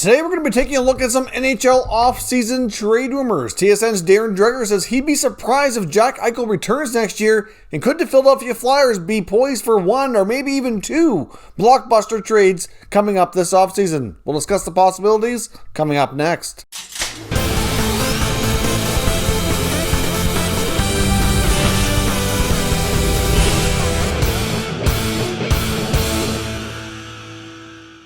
Today we're going to be taking a look at some NHL off-season trade rumors. TSN's Darren Dreger says he'd be surprised if Jack Eichel returns next year, and could the Philadelphia Flyers be poised for one or maybe even two blockbuster trades coming up this offseason? We'll discuss the possibilities coming up next.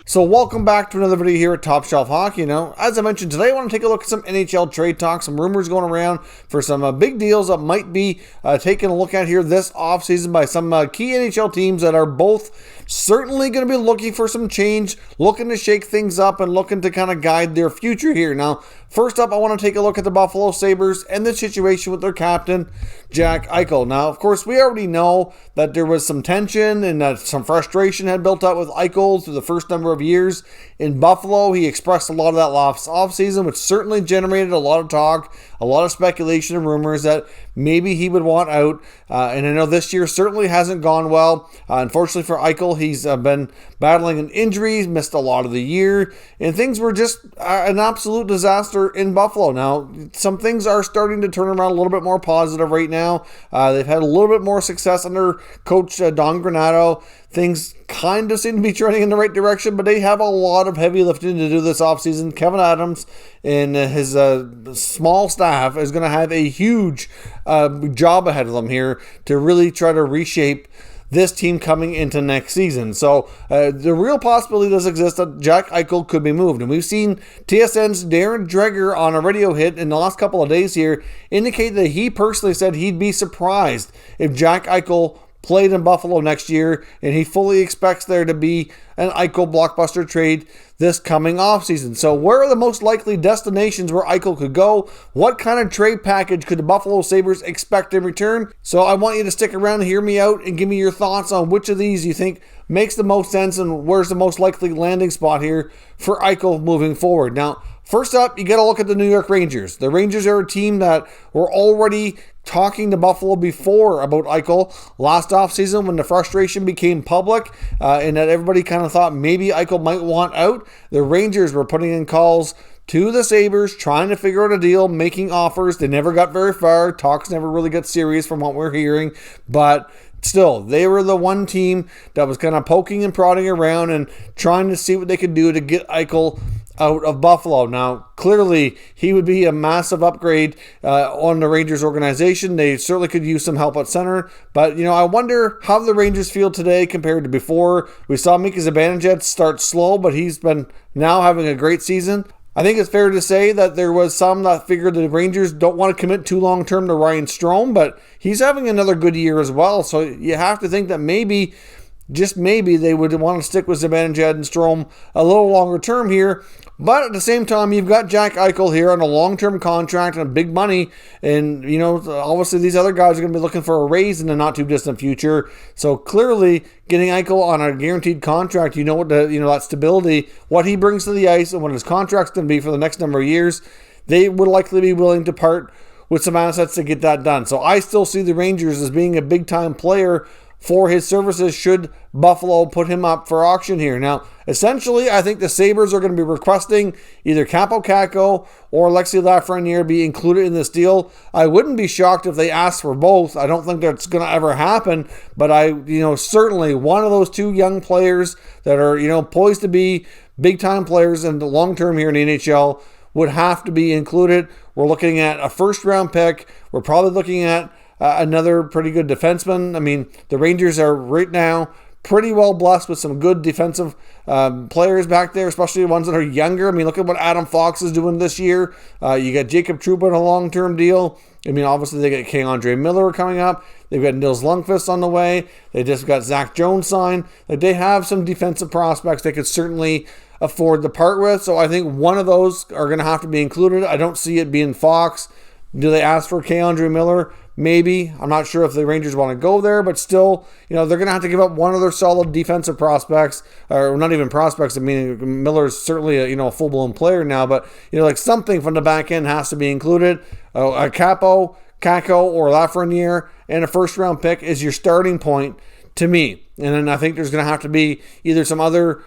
So welcome back to another video here at Top Shelf Hockey. As I mentioned today, I want to take a look at some NHL Trade Talk, some rumors going around for some big deals that might be taken a look at here this offseason by some key NHL teams that are both certainly going to be looking for some change, looking to shake things up, and looking to kind of guide their future here. Now, first up, I want to take a look at the Buffalo Sabres and the situation with their captain, Jack Eichel. Now, of course, we already know that there was some tension and that some frustration had built up with Eichel through the first number of years in Buffalo. He expressed a lot of that last offseason, which certainly generated a lot of talk, a lot of speculation and rumors that maybe he would want out. And I know this year certainly hasn't gone well. Unfortunately for Eichel, he's been battling an injury, missed a lot of the year, and things were just an absolute disaster in Buffalo. Now, some things are starting to turn around a little bit more positive right now. They've had a little bit more success under coach Don Granato. Things kind of seem to be trending in the right direction, but they have a lot of heavy lifting to do this offseason. Kevin Adams and his small staff is going to have a huge job ahead of them here to really try to reshape this team coming into next season. So the real possibility does exist that Jack Eichel could be moved. And we've seen TSN's Darren Dreger on a radio hit in the last couple of days here indicate that he personally said he'd be surprised if Jack Eichel played in Buffalo next year, and he fully expects there to be an Eichel Blockbuster trade this coming offseason. So where are the most likely destinations where Eichel could go? What kind of trade package could the Buffalo Sabres expect in return? So I want you to stick around and hear me out and give me your thoughts on which of these you think makes the most sense and where's the most likely landing spot here for Eichel moving forward. Now, first up, you got to look at the New York Rangers. The Rangers are a team that were already talking to Buffalo before about Eichel last offseason when the frustration became public and that everybody kind of thought maybe Eichel might want out. The Rangers were putting in calls to the Sabres, trying to figure out a deal, making offers. They never got very far. Talks never really got serious from what we're hearing, but still, they were the one team that was kind of poking and prodding around and trying to see what they could do to get Eichel out of Buffalo. Now, clearly, he would be a massive upgrade on the Rangers organization. They certainly could use some help at center. But, I wonder how the Rangers feel today compared to before. We saw Mika Zibanejad start slow, but he's been now having a great season. I think it's fair to say that there was some that figured the Rangers don't want to commit too long-term to Ryan Strome, but he's having another good year as well. So you have to think that maybe, just maybe, they would want to stick with Zibanejad and Strome a little longer term here. But at the same time, you've got Jack Eichel here on a long-term contract and big money. And, obviously these other guys are going to be looking for a raise in the not-too-distant future. So clearly, getting Eichel on a guaranteed contract, that stability, what he brings to the ice and what his contract's going to be for the next number of years, they would likely be willing to part with some assets to get that done. So I still see the Rangers as being a big-time player for his services should Buffalo put him up for auction here. Now, essentially, I think the Sabres are going to be requesting either Capo Caco or Alexis Lafreniere be included in this deal. I wouldn't be shocked if they asked for both. I don't think that's going to ever happen, but certainly one of those two young players that are, poised to be big-time players in the long term here in the NHL would have to be included. We're looking at a first-round pick. We're probably looking at another pretty good defenseman. I mean, the Rangers are right now pretty well blessed with some good defensive players back there, especially the ones that are younger. I mean, look at what Adam Fox is doing this year. You got Jacob Trouba on a long-term deal. I mean, obviously they got Andre Miller coming up. They've got Nils Lundqvist on the way. They just got Zach Jones signed. They have some defensive prospects they could certainly afford to part with. So I think one of those are going to have to be included. I don't see it being Fox. Do they ask for Andre Miller? Maybe. I'm not sure if the Rangers want to go there, but still, they're going to have to give up one of their solid defensive prospects, or not even prospects. I mean, Miller's certainly a full-blown player now, but, something from the back end has to be included. A Capo, Caco, or Lafreniere, and a first-round pick is your starting point to me. And then I think there's going to have to be either some other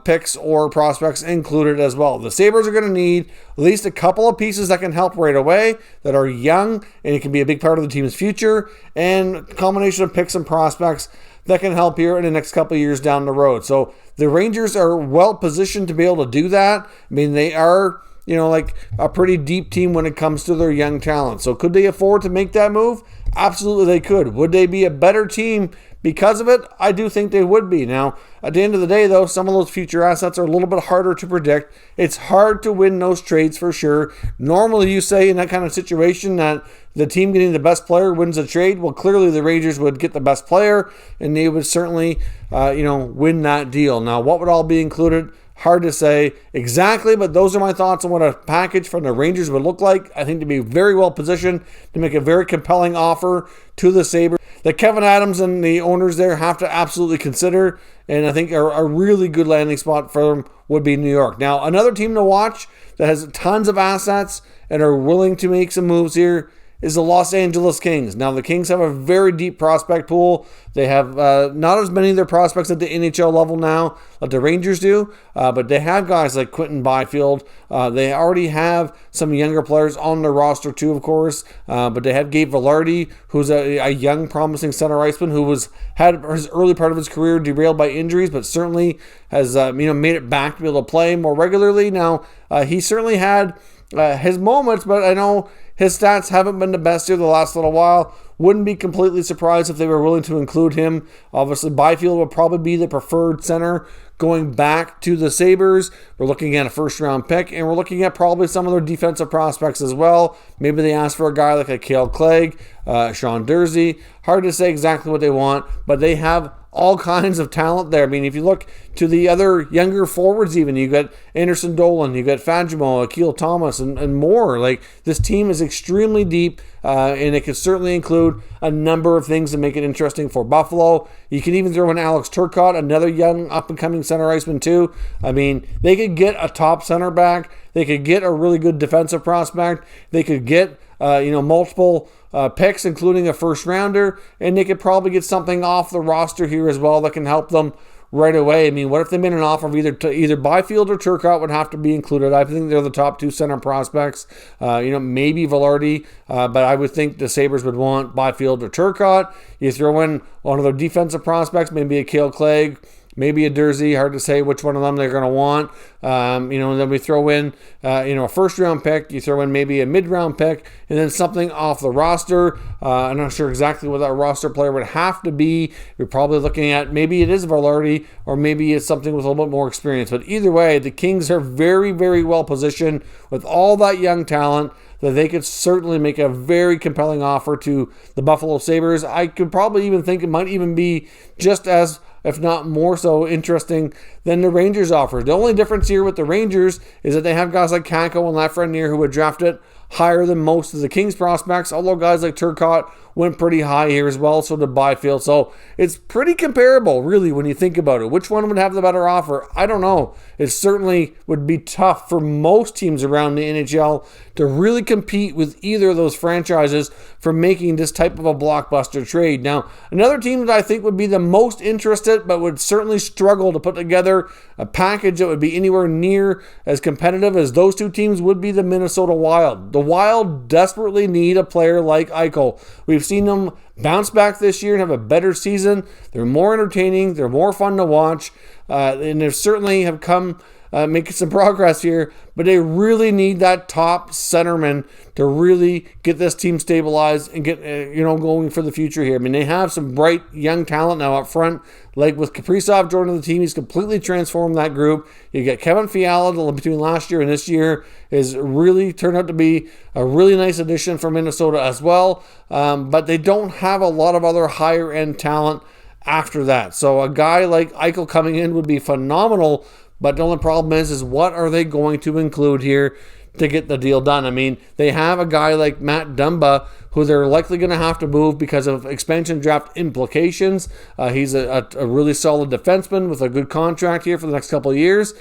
picks or prospects included as well. The Sabres are going to need at least a couple of pieces that can help right away, that are young, and it can be a big part of the team's future, and a combination of picks and prospects that can help here in the next couple of years down the road. So the Rangers are well positioned to be able to do that. I mean, they are, like a pretty deep team when it comes to their young talent. So could they afford to make that move? Absolutely they could. Would they be a better team because of it? I do think they would be. Now, at the end of the day, though, some of those future assets are a little bit harder to predict. It's hard to win those trades for sure. Normally, you say in that kind of situation that the team getting the best player wins the trade. Well, clearly the Rangers would get the best player, and they would certainly, win that deal. Now, what would all be included? Hard to say exactly, but those are my thoughts on what a package from the Rangers would look like. I think to be very well positioned to make a very compelling offer to the Sabres that Kevin Adams and the owners there have to absolutely consider, and I think a really good landing spot for them would be New York. Now, another team to watch that has tons of assets and are willing to make some moves here is the Los Angeles Kings. Now, the Kings have a very deep prospect pool. They have not as many of their prospects at the NHL level now like the Rangers do, but they have guys like Quinton Byfield. They already have some younger players on their roster too, of course, but they have Gabe Vilardi, who's a young, promising center iceman who had his early part of his career derailed by injuries, but certainly has made it back to be able to play more regularly. Now, he certainly had his moments, but I know his stats haven't been the best here the last little while. Wouldn't be completely surprised if they were willing to include him. Obviously, Byfield would probably be the preferred center going back to the Sabres. We're looking at a first-round pick, and we're looking at probably some of their defensive prospects as well. Maybe they ask for a guy like a Cale Clegg, Sean Durzi. Hard to say exactly what they want, but they have all kinds of talent there. I mean, if you look to the other younger forwards even, you got Anderson Dolan, you got Fagemo, Akil Thomas, and more. Like, this team is extremely deep, and it can certainly include a number of things to make it interesting for Buffalo. You can even throw in Alex Turcotte, another young up-and-coming center iceman too. I mean, they could get a top center back. They could get a really good defensive prospect. They could get multiple picks, including a first rounder, and they could probably get something off the roster here as well that can help them right away. I mean, what if they made an offer of either Byfield or Turcotte would have to be included? I think they're the top two center prospects. Maybe Vilardi, but I would think the Sabres would want Byfield or Turcotte. You throw in one of their defensive prospects, maybe a Cale Clegg, maybe a Durzi. Hard to say which one of them they're going to want. Then we throw in, a first-round pick. You throw in maybe a mid-round pick, and then something off the roster. I'm not sure exactly what that roster player would have to be. You're probably looking at maybe it is Vilardi, or maybe it's something with a little bit more experience. But either way, the Kings are very, very well positioned with all that young talent that they could certainly make a very compelling offer to the Buffalo Sabres. I could probably even think it might even be just as, if not more so, interesting than the Rangers offer. The only difference here with the Rangers is that they have guys like Kakko and Lafreniere who would draft it higher than most of the Kings prospects, although guys like Turcotte went pretty high here as well, so did Byfield. So it's pretty comparable, really, when you think about it. Which one would have the better offer? I don't know. It certainly would be tough for most teams around the NHL to really compete with either of those franchises for making this type of a blockbuster trade. Now, another team that I think would be the most interested but would certainly struggle to put together a package that would be anywhere near as competitive as those two teams would be the Minnesota Wild. The Wild desperately need a player like Eichel. We've seen them bounce back this year and have a better season. They're more entertaining. They're more fun to watch. And they certainly have come making some progress here, but they really need that top centerman to really get this team stabilized and get going for the future here. I mean, they have some bright young talent now up front, like with Kaprizov joining the team. He's completely transformed that group. You get Kevin Fiala between last year and this year is really turned out to be a really nice addition for Minnesota as well, but they don't have a lot of other higher end talent after that. So a guy like Eichel coming in would be phenomenal. But the only problem is what are they going to include here to get the deal done? I mean, they have a guy like Matt Dumba, who they're likely going to have to move because of expansion draft implications. He's a really solid defenseman with a good contract here for the next couple of years.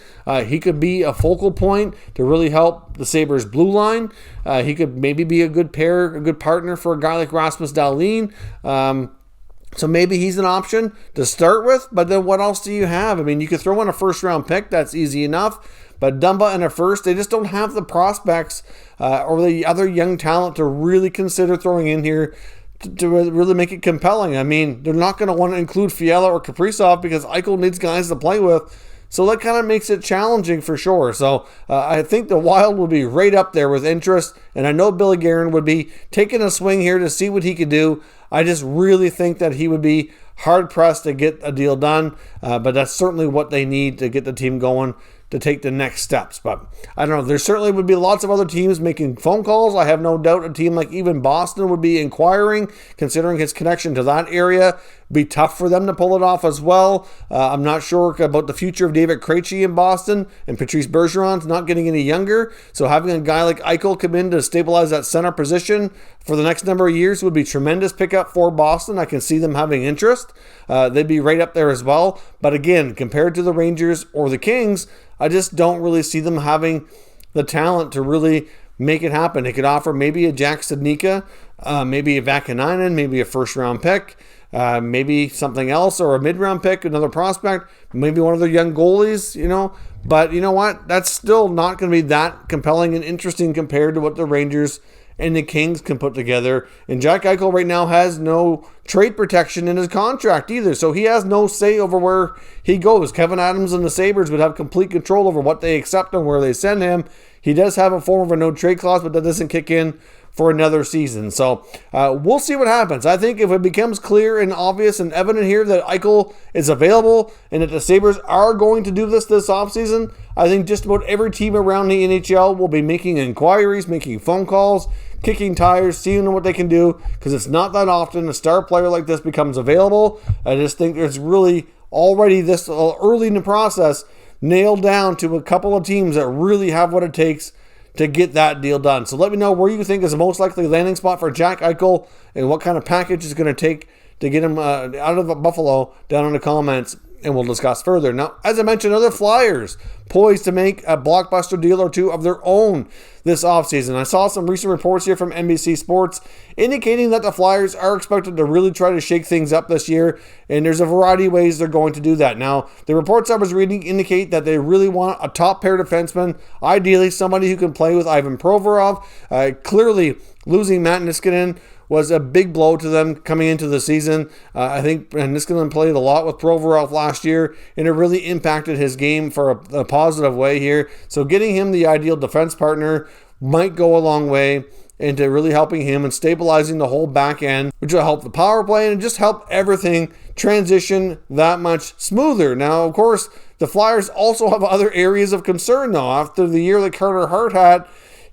He could be a focal point to really help the Sabres blue line. He could maybe be a good partner for a guy like Rasmus Dahlin. So maybe he's an option to start with, but then what else do you have? I mean, you could throw in a first-round pick. That's easy enough. But Dumba and a first, they just don't have the prospects or the other young talent to really consider throwing in here to really make it compelling. I mean, they're not going to want to include Fiala or Kaprizov because Eichel needs guys to play with. So that kind of makes it challenging for sure. So I think the Wild will be right up there with interest. And I know Billy Guerin would be taking a swing here to see what he could do. I just really think that he would be hard-pressed to get a deal done. But that's certainly what they need to get the team going to take the next steps. But I don't know. There certainly would be lots of other teams making phone calls. I have no doubt a team like even Boston would be inquiring, considering his connection to that area. Be tough for them to pull it off as well. I'm not sure about the future of David Krejci in Boston, and Patrice Bergeron's not getting any younger. So having a guy like Eichel come in to stabilize that center position for the next number of years would be tremendous pickup for Boston. I can see them having interest. They'd be right up there as well. But again, compared to the Rangers or the Kings, I just don't really see them having the talent to really make it happen. They could offer maybe a Jack Studnicka, maybe a Vakanainen, maybe a first-round pick, maybe something else, or a mid-round pick, another prospect, maybe one of their young goalies, But you know what? That's still not going to be that compelling and interesting compared to what the Rangers and the Kings can put together. And Jack Eichel right now has no trade protection in his contract either, so he has no say over where he goes. Kevin Adams and the Sabres would have complete control over what they accept and where they send him. He does have a form of a no-trade clause, but that doesn't kick in for another season. So we'll see what happens. I think if it becomes clear and obvious and evident here that Eichel is available and that the Sabres are going to do this offseason, I think just about every team around the NHL will be making inquiries, making phone calls, kicking tires, seeing what they can do, because it's not that often a star player like this becomes available. I just think there's really already this early in the process nailed down to a couple of teams that really have what it takes to get that deal done. So let me know where you think is the most likely landing spot for Jack Eichel and what kind of package it's going to take to get him out of Buffalo down in the comments, and we'll discuss further. Now, as I mentioned, other Flyers poised to make a blockbuster deal or two of their own this offseason. I saw some recent reports here from NBC Sports indicating that the Flyers are expected to really try to shake things up this year, and there's a variety of ways they're going to do that. Now, the reports I was reading indicate that they really want a top pair defenseman, ideally somebody who can play with Ivan Provorov. Clearly, losing Matt Niskanen was a big blow to them coming into the season. I think Niskanen played a lot with Provorov last year, and it really impacted his game for a positive way here. So getting him the ideal defense partner might go a long way into really helping him and stabilizing the whole back end, which will help the power play and just help everything transition that much smoother. Now, of course, the Flyers also have other areas of concern, though. After the year that Carter Hart had,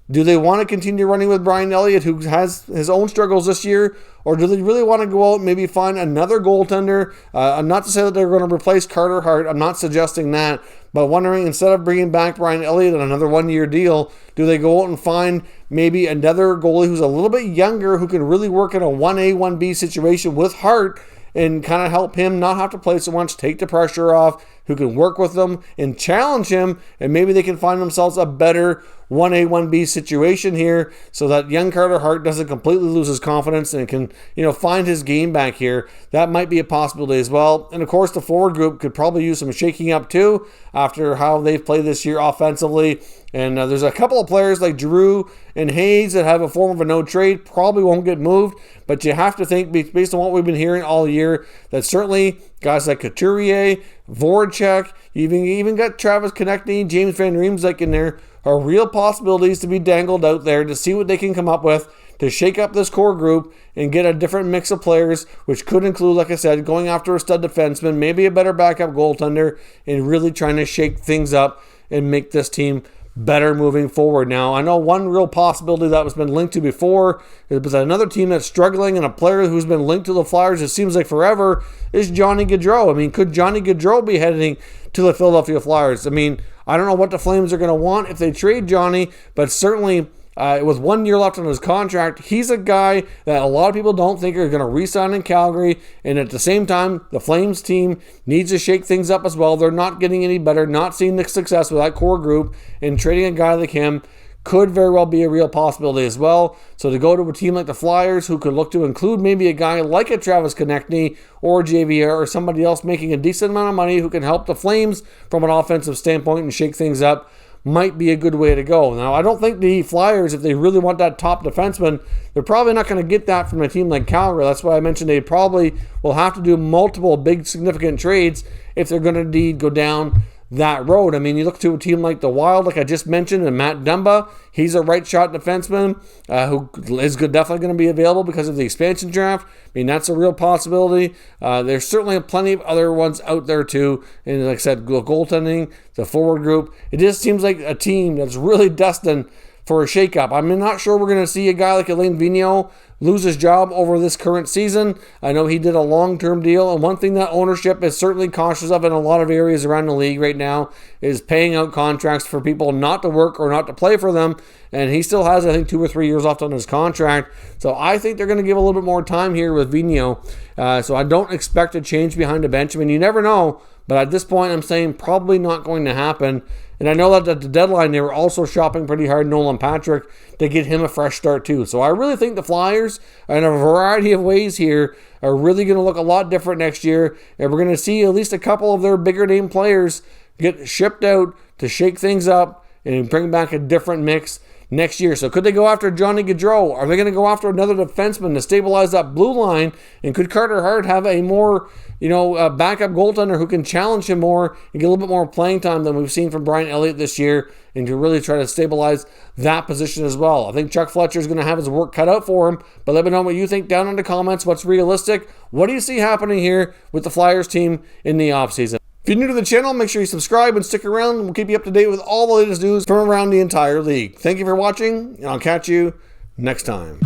do they want to continue running with Brian Elliott, who has his own struggles this year, or do they really want to go out and maybe find another goaltender? I'm not to say that they're going to replace Carter Hart. I'm not suggesting that, but wondering, instead of bringing back Brian Elliott on another one-year deal, do they go out and find maybe another goalie who's a little bit younger who can really work in a 1A, 1B situation with Hart and kind of help him not have to play so much, take the pressure off, who can work with them and challenge him, and maybe they can find themselves a better 1A, 1B situation here so that young Carter Hart doesn't completely lose his confidence and can, find his game back here. That might be a possibility as well. And of course, the forward group could probably use some shaking up too after how they've played this year offensively. And there's a couple of players like Drew and Hayes that have a form of a no trade, probably won't get moved, but you have to think, based on what we've been hearing all year, that certainly guys like Couturier, Voracek, you even got Travis Konechny, James Van Riemsdyk in there, are real possibilities to be dangled out there to see what they can come up with to shake up this core group and get a different mix of players, which could include, like I said, going after a stud defenseman, maybe a better backup goaltender, and really trying to shake things up and make this team better moving forward. Now, I know one real possibility that was been linked to before, it was another team that's struggling, and a player who's been linked to the Flyers, it seems like forever, is Johnny Gaudreau. I mean, could Johnny Gaudreau be heading to the Philadelphia Flyers? I mean, I don't know what the Flames are going to want if they trade Johnny, but certainly with 1 year left on his contract, he's a guy that a lot of people don't think are going to re-sign in Calgary. And at the same time, the Flames team needs to shake things up as well. They're not getting any better, not seeing the success with that core group, and trading a guy like him could very well be a real possibility as well. So to go to a team like the Flyers, who could look to include maybe a guy like a Travis Konechny or JVR or somebody else making a decent amount of money who can help the Flames from an offensive standpoint and shake things up, might be a good way to go. Now, I don't think the Flyers, if they really want that top defenseman, they're probably not going to get that from a team like Calgary. That's why I mentioned they probably will have to do multiple big significant trades if they're going to indeed go down that road. I mean, you look to a team like the Wild, like I just mentioned, and Matt Dumba, he's a right-shot defenseman who is definitely going to be available because of the expansion draft. I mean, that's a real possibility. There's certainly plenty of other ones out there too. And like I said, goaltending, the forward group, it just seems like a team that's really destined for a shakeup. I'm not sure we're going to see a guy like Alain Vigneault lose his job over this current season. I know he did a long-term deal, and one thing that ownership is certainly cautious of in a lot of areas around the league right now is paying out contracts for people not to work or not to play for them, and he still has, I think, 2 or 3 years left on his contract. So I think they're going to give a little bit more time here with Vigneault. So I don't expect a change behind the bench. I mean, you never know, but at this point I'm saying probably not going to happen. And I know that at the deadline, they were also shopping pretty hard Nolan Patrick to get him a fresh start too. So I really think the Flyers, in a variety of ways here, are really going to look a lot different next year. And we're going to see at least a couple of their bigger name players get shipped out to shake things up and bring back a different mix next year. So could they go after Johnny Gaudreau? Are they going to go after another defenseman to stabilize that blue line? And could Carter Hart have a more, backup goaltender who can challenge him more and get a little bit more playing time than we've seen from Brian Elliott this year, and to really try to stabilize that position as well? I think Chuck Fletcher is going to have his work cut out for him, but let me know what you think down in the comments. What's realistic? What do you see happening here with the Flyers team in the offseason? If you're new to the channel, make sure you subscribe and stick around. We'll keep you up to date with all the latest news from around the entire league. Thank you for watching, and I'll catch you next time.